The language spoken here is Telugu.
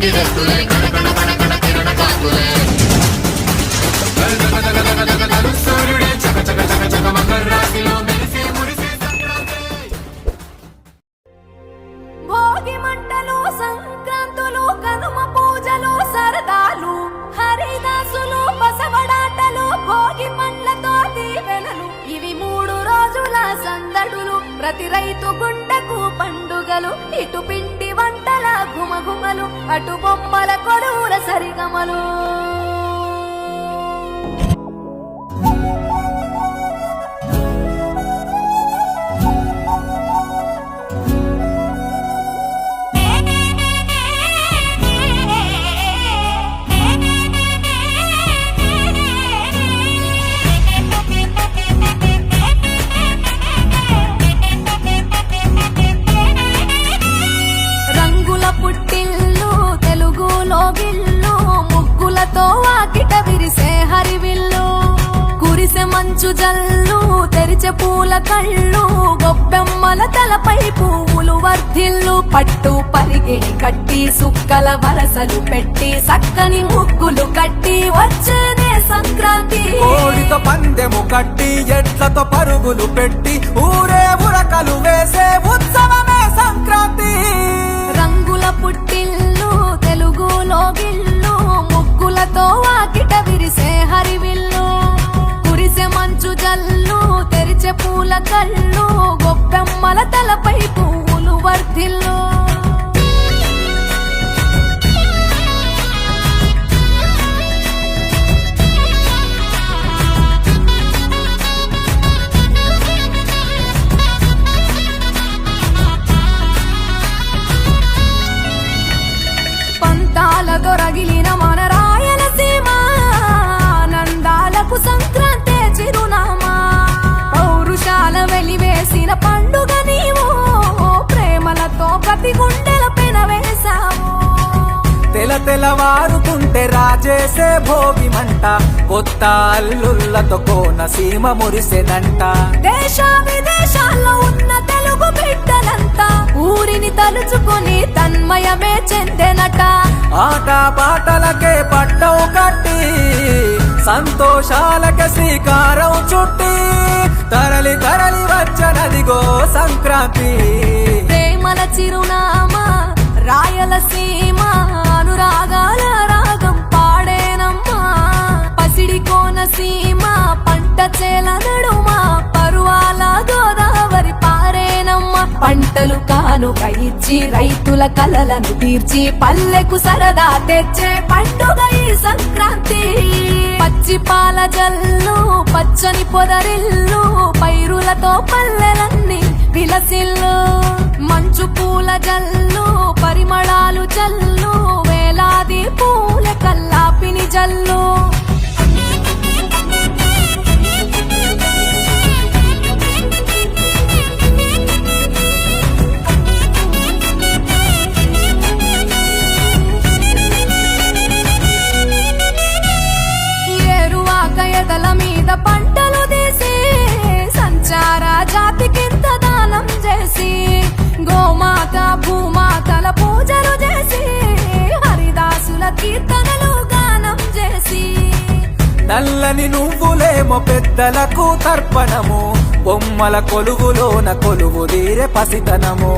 గిరస్తులే కడకడ కడకడ కిరణ కాంతులే సూర్యుడే చక చక చక చక మకర రాశిలో మెరిసి మురిసి భోగి మంటలు సంక్రాంతులు కనుమ పూజలు సరదాలు హరిదాసులు బసవడాటలు భోగి పండ్లతో దీవెనలు ఇవి 3 రోజుల సందడులు ప్రతి రైతు గుండెకు పండుగలు ఇటు పిండి వంటల గుమగుమలు అటు బొమ్మల కొలువుల సరిగమలు పుట్టిల్లు తెలుగులో గిల్లు ముగ్గులతో వాకిట విరిసే హరివిల్లు కురిసె మంచు జల్లు తెరిచే పూల కళ్ళు గొబ్బెమ్మల తలపై పువ్వులు వర్ధిల్లు పట్టు పరిగే కట్టి సుక్కల వరసలు పెట్టి సక్కని ముగ్గులు కట్టి వచ్చేనే సంక్రాంతి కోడితో పందెము కట్టి ఎట్లతో పరుగులు పెట్టి ఊరే ఉరకలు వేసే ఉత్సవమే సంక్రాంతి రంగుల పుట్టిల్లు తెలుగులో గిల్లు ముగ్గులతో వాకిట విరిసే హరివిల్లు కురిసె మంచు జల్లు తెరిచే పూల కళ్ళు గొబ్బెమ్మల తలపై పువ్వులు వర్ధిల్లు దొరగిలిన మన రాయలసీమ ఆనందాలకు సంక్రాంతి చిరునామా పౌరుషాల వెలివేసిన పండుగ నీవు ప్రేమలతో ప్రతి గుండెల పెనవేశావు తెలవారుతుంటే రాజేసే భోగి మంట కొత్త అల్లుళ్ళతో కోనసీమ మురిసెనంట దేశ విదేశాల్లో ఉన్న తెలుగు బిడ్డలంతా ఊరిని తలుచుకొని తన్మయమే చెందెనట ఆట పాటలకే పట్టవు కట్టి సంతోషాలకే శ్రీకారం చుట్టి తరలి తరలి వచ్చనదిగో సంక్రాంతి ప్రేమల చిరునామా రాయలసీమ అనురాగాల రాగం పాడేనమ్మా పసిడి కోనసీమ పంట చేల నడుమ పరువాల గోదావరి పారేనమ్మా పంటలు కానుక ఇచ్చి రైతుల కలలను తీర్చి పల్లెకు సరదా తెచ్చే పండుగ ఈ సంక్రాంతి పచ్చి పాల జల్లు పచ్చని పొదరిల్లు పైరులతో పల్లెలన్నీ విలసిల్లు మంచు పూల జల్లు పరిమళాలు జల్లు వేలాది పూల కల్లాపిని జల్లు ఏరువాక ఎదల మీద పంటలు తీసి సంచార జాతికింత దానం చేసి గోమాత భూమాతల పూజలు చేసి హరిదాసుల కీర్తనలు గానం చేసి నల్లని నువ్వులేమో పెద్దలకు తర్పణము బొమ్మల కొలువులోన కొలువు తీరే పసితనము